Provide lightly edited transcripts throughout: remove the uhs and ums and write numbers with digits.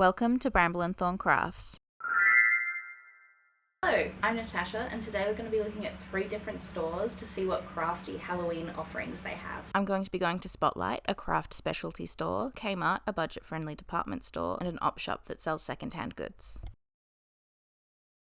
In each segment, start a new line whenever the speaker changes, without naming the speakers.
Welcome to Bramble and Thorn Crafts.
Hello, I'm Natasha, and today we're going to be looking at 3 different stores to see what crafty Halloween offerings they have.
I'm going to be going to Spotlight, a craft specialty store, Kmart, a budget-friendly department store, and an op shop that sells second-hand goods.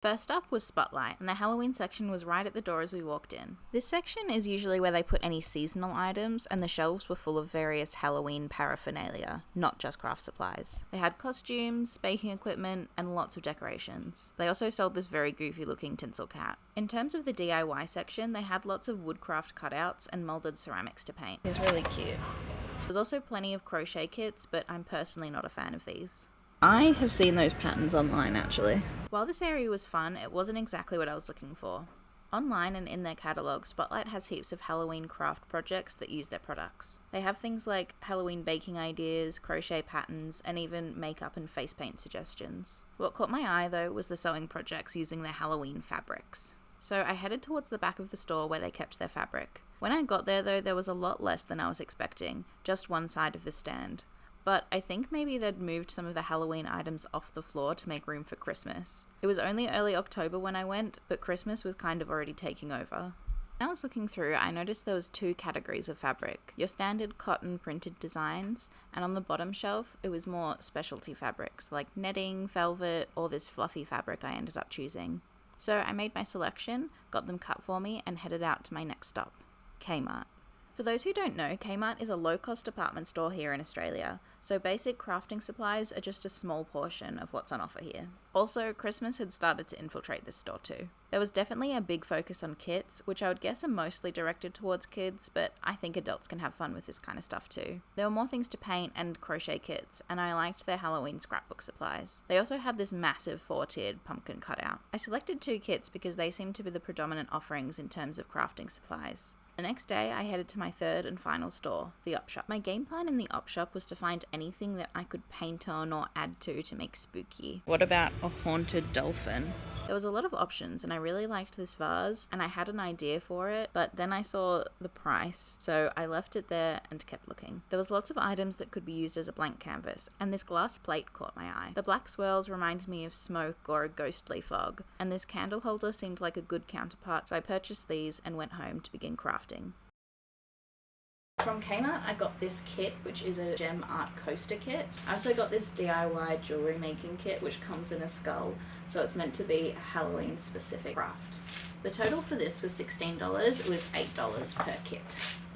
First up was Spotlight, and the Halloween section was right at the door as we walked in. This section is usually where they put any seasonal items, and the shelves were full of various Halloween paraphernalia, not just craft supplies. They had costumes, baking equipment, and lots of decorations. They also sold this very goofy looking tinsel cat. In terms of the DIY section, they had lots of woodcraft cutouts and moulded ceramics to paint.
It's really cute.
There's also plenty of crochet kits, but I'm personally not a fan of these.
I have seen those patterns online actually.
While this area was fun, it wasn't exactly what I was looking for. Online and in their catalogue, Spotlight has heaps of Halloween craft projects that use their products. They have things like Halloween baking ideas, crochet patterns, and even makeup and face paint suggestions. What caught my eye though was the sewing projects using their Halloween fabrics. So I headed towards the back of the store where they kept their fabric. When I got there though, there was a lot less than I was expecting, just one side of the stand. But I think maybe they'd moved some of the Halloween items off the floor to make room for Christmas. It was only early October when I went, but Christmas was kind of already taking over. When I was looking through, I noticed there was 2 categories of fabric. Your standard cotton printed designs, and on the bottom shelf, it was more specialty fabrics, like netting, velvet, or this fluffy fabric I ended up choosing. So I made my selection, got them cut for me, and headed out to my next stop, Kmart. For those who don't know, Kmart is a low-cost department store here in Australia, so basic crafting supplies are just a small portion of what's on offer here. Also, Christmas had started to infiltrate this store too. There was definitely a big focus on kits, which I would guess are mostly directed towards kids, but I think adults can have fun with this kind of stuff too. There were more things to paint and crochet kits, and I liked their Halloween scrapbook supplies. They also had this massive 4-tiered pumpkin cutout. I selected 2 kits because they seemed to be the predominant offerings in terms of crafting supplies. The next day, I headed to my third and final store, the op shop. My game plan in the op shop was to find anything that I could paint on or add to make spooky.
What about a haunted dolphin?
There was a lot of options and I really liked this vase and I had an idea for it, but then I saw the price, so I left it there and kept looking. There was lots of items that could be used as a blank canvas, and this glass plate caught my eye. The black swirls reminded me of smoke or a ghostly fog, and this candle holder seemed like a good counterpart, so I purchased these and went home to begin crafting.
From Kmart, I got this kit, which is a gem art coaster kit. I also got this DIY jewellery making kit, which comes in a skull, so it's meant to be a Halloween specific craft. The total for this was $16, it was $8 per kit.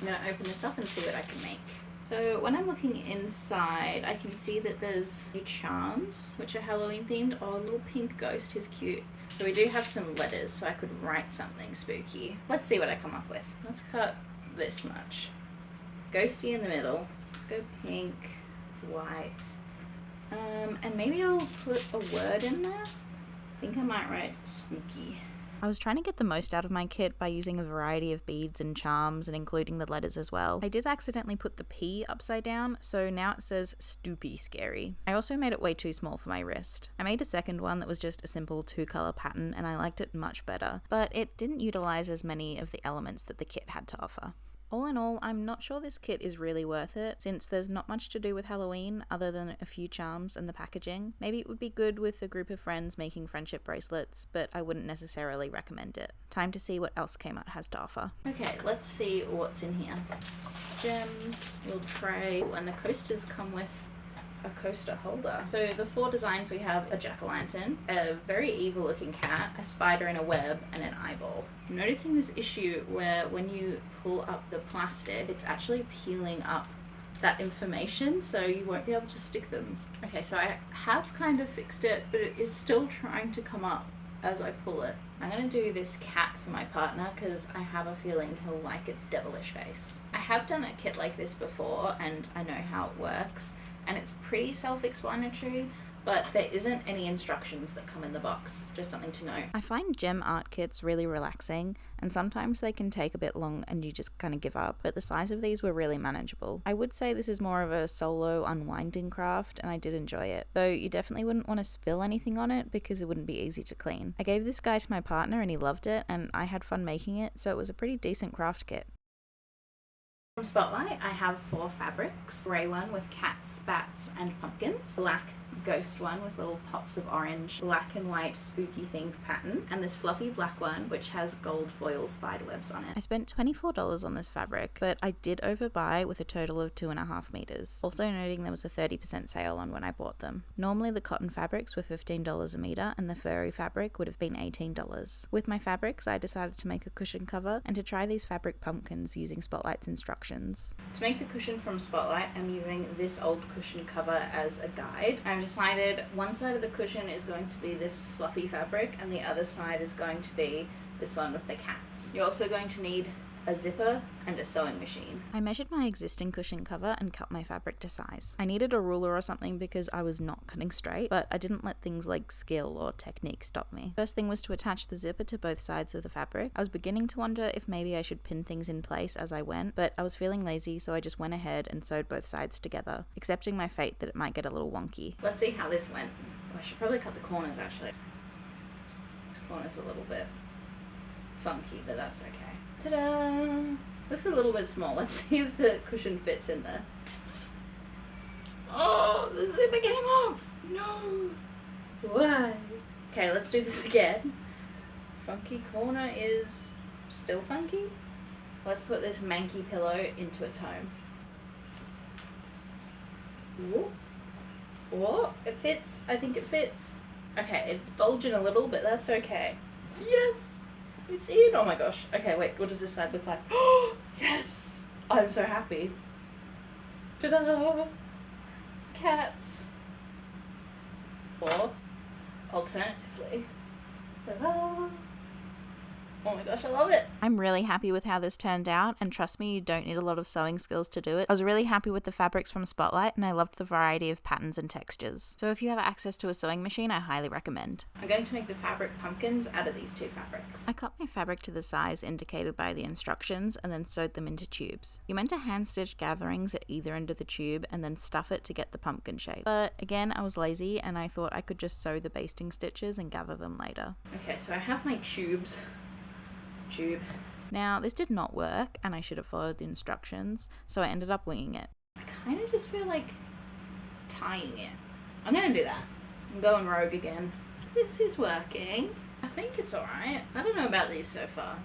I'm going to open this up and see what I can make. So when I'm looking inside, I can see that there's new charms, which are Halloween themed. Oh, a little pink ghost, he's cute. So we do have some letters, so I could write something spooky. Let's see what I come up with. Let's cut this much. Ghosty in the middle. Let's go pink, white, and maybe I'll put a word in there. I think I might write spooky.
I was trying to get the most out of my kit by using a variety of beads and charms and including the letters as well. I did accidentally put the P upside down, so now it says stoopy scary. I also made it way too small for my wrist. I made a second one that was just a simple 2-color pattern and I liked it much better, but it didn't utilize as many of the elements that the kit had to offer. All in all, I'm not sure this kit is really worth it, since there's not much to do with Halloween other than a few charms and the packaging. Maybe it would be good with a group of friends making friendship bracelets, but I wouldn't necessarily recommend it. Time to see what else Kmart has to offer.
Okay, let's see what's in here. Gems, little tray, and the coasters come with a coaster holder. So the 4 designs we have a jack-o'-lantern, a very evil looking cat, a spider in a web, and an eyeball. I'm noticing this issue where when you pull up the plastic, it's actually peeling up that information, so you won't be able to stick them. Okay, so I have kind of fixed it, but it is still trying to come up as I pull it. I'm going to do this cat for my partner because I have a feeling he'll like its devilish face. I have done a kit like this before and I know how it works, and it's pretty self-explanatory, but there isn't any instructions that come in the box. Just something to know.
I find gem art kits really relaxing, and sometimes they can take a bit long and you just kind of give up, but the size of these were really manageable. I would say this is more of a solo unwinding craft, and I did enjoy it, though you definitely wouldn't want to spill anything on it because it wouldn't be easy to clean. I gave this guy to my partner and he loved it, and I had fun making it, so it was a pretty decent craft kit.
From Spotlight, I have 4 fabrics. Grey one with cats, bats, and pumpkins. Black ghost one with little pops of orange, black and white spooky themed pattern, and this fluffy black one which has gold foil spider webs on it.
I spent $24 on this fabric, but I did overbuy with a total of 2.5 meters. Also noting there was a 30% sale on when I bought them. Normally the cotton fabrics were $15 a meter and the furry fabric would have been $18. With my fabrics, I decided to make a cushion cover and to try these fabric pumpkins using Spotlight's instructions.
To make the cushion from Spotlight, I'm using this old cushion cover as a guide. I've decided one side of the cushion is going to be this fluffy fabric and the other side is going to be this one with the cats. You're also going to need a zipper and a sewing machine.
I measured my existing cushion cover and cut my fabric to size. I needed a ruler or something because I was not cutting straight, but I didn't let things like skill or technique stop me. First thing was to attach the zipper to both sides of the fabric. I was beginning to wonder if maybe I should pin things in place as I went, but I was feeling lazy, so I just went ahead and sewed both sides together, accepting my fate that it might get a little wonky.
Let's see how this went. Oh, I should probably cut the corners actually. This corner's a little bit funky, but that's okay. Ta-da! Looks a little bit small. Let's see if the cushion fits in there. Oh, the zipper came off! No! Why? Okay, let's do this again. Funky corner is still funky. Let's put this manky pillow into its home. Whoa. Whoa, it fits. I think it fits. Okay, it's bulging a little, but that's okay. Yes! It's in! Oh my gosh. Okay, wait, what does this side look like? Oh, yes! I'm so happy. Ta-da! Cats. Or, alternatively, ta-da! Oh my gosh, I love it!
I'm really happy with how this turned out, and trust me, you don't need a lot of sewing skills to do it. I was really happy with the fabrics from Spotlight, and I loved the variety of patterns and textures. So if you have access to a sewing machine, I highly recommend.
I'm going to make the fabric pumpkins out of these two fabrics.
I cut my fabric to the size indicated by the instructions and then sewed them into tubes. You're meant to hand stitch gatherings at either end of the tube and then stuff it to get the pumpkin shape. But again, I was lazy and I thought I could just sew the basting stitches and gather them later.
Okay, so I have my tube.
Now, this did not work and I should have followed the instructions, so I ended up winging it.
I kind of just feel like tying it. I'm gonna do that. I'm going rogue again. This is working. I think it's alright. I don't know about these so far.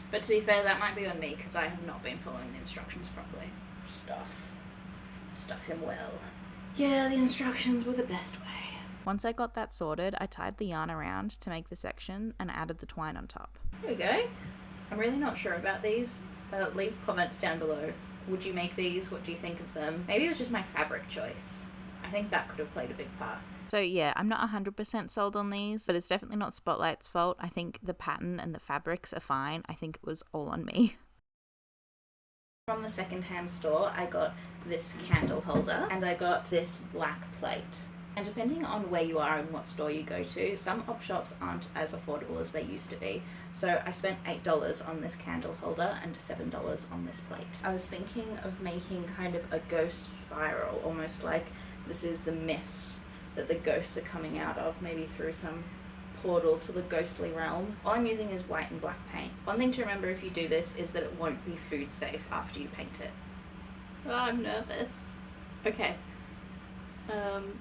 But to be fair, that might be on me because I have not been following the instructions properly. Stuff him well. Yeah, the instructions were the best way.
Once I got that sorted, I tied the yarn around to make the section and added the twine on top.
There we go. I'm really not sure about these. Leave comments down below. Would you make these? What do you think of them? Maybe it was just my fabric choice. I think that could have played a big part.
So yeah, I'm not 100% sold on these, but it's definitely not Spotlight's fault. I think the pattern and the fabrics are fine. I think it was all on me.
From the secondhand store, I got this candle holder and I got this black plate. And depending on where you are and what store you go to, some op shops aren't as affordable as they used to be. So I spent $8 on this candle holder and $7 on this plate. I was thinking of making kind of a ghost spiral, almost like this is the mist that the ghosts are coming out of, maybe through some portal to the ghostly realm. All I'm using is white and black paint. One thing to remember if you do this is that it won't be food safe after you paint it. Oh, I'm nervous. Okay.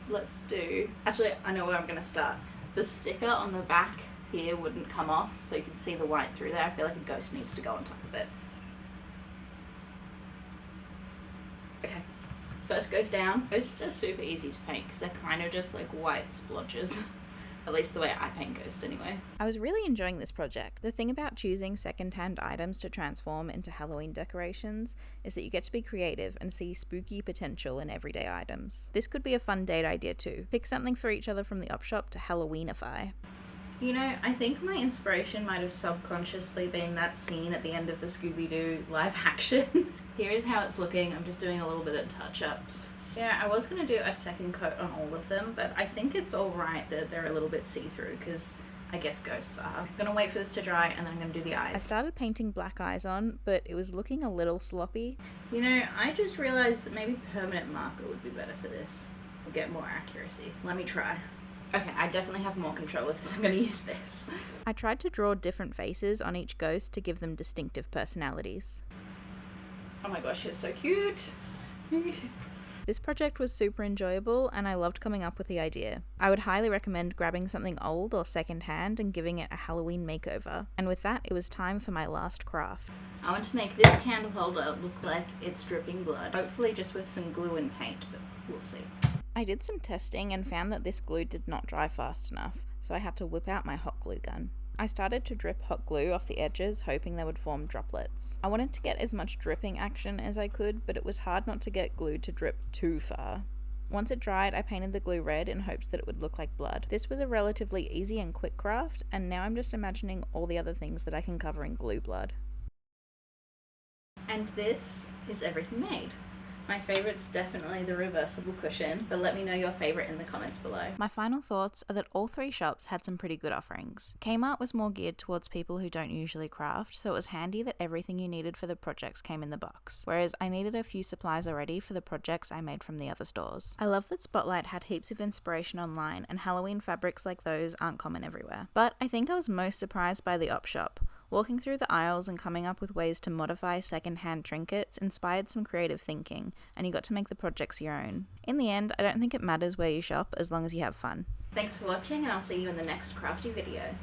Let's do... Actually, I know where I'm going to start. The sticker on the back here wouldn't come off, so you can see the white through there. I feel like a ghost needs to go on top of it. Okay. First goes down. Ghosts are super easy to paint because they're kind of just like white splotches. At least the way I paint ghosts anyway.
I was really enjoying this project. The thing about choosing second-hand items to transform into Halloween decorations is that you get to be creative and see spooky potential in everyday items. This could be a fun date idea too. Pick something for each other from the op shop to Halloweenify.
You know, I think my inspiration might have subconsciously been that scene at the end of the Scooby-Doo live action. Here is how it's looking. I'm just doing a little bit of touch-ups. Yeah, I was going to do a second coat on all of them, but I think it's alright that they're a little bit see-through, because I guess ghosts are. I'm going to wait for this to dry, and then I'm going to do the eyes.
I started painting black eyes on, but it was looking a little sloppy.
You know, I just realised that maybe permanent marker would be better for this. We'll get more accuracy. Let me try. Okay, I definitely have more control with this. I'm going to use this.
I tried to draw different faces on each ghost to give them distinctive personalities.
Oh my gosh, it's so cute.
This project was super enjoyable and I loved coming up with the idea. I would highly recommend grabbing something old or secondhand and giving it a Halloween makeover. And with that, it was time for my last craft.
I want to make this candle holder look like it's dripping blood. Hopefully just with some glue and paint, but we'll see.
I did some testing and found that this glue did not dry fast enough, so I had to whip out my hot glue gun. I started to drip hot glue off the edges, hoping they would form droplets. I wanted to get as much dripping action as I could, but it was hard not to get glue to drip too far. Once it dried, I painted the glue red in hopes that it would look like blood. This was a relatively easy and quick craft, and now I'm just imagining all the other things that I can cover in glue blood.
And this is everything made. My favourite's definitely the reversible cushion, but let me know your favourite in the comments below.
My final thoughts are that all three shops had some pretty good offerings. Kmart was more geared towards people who don't usually craft, so it was handy that everything you needed for the projects came in the box, whereas I needed a few supplies already for the projects I made from the other stores. I love that Spotlight had heaps of inspiration online, and Halloween fabrics like those aren't common everywhere. But I think I was most surprised by the op shop. Walking through the aisles and coming up with ways to modify second-hand trinkets inspired some creative thinking, and you got to make the projects your own. In the end, I don't think it matters where you shop as long as you have fun.
Thanks for watching, and I'll see you in the next crafty video.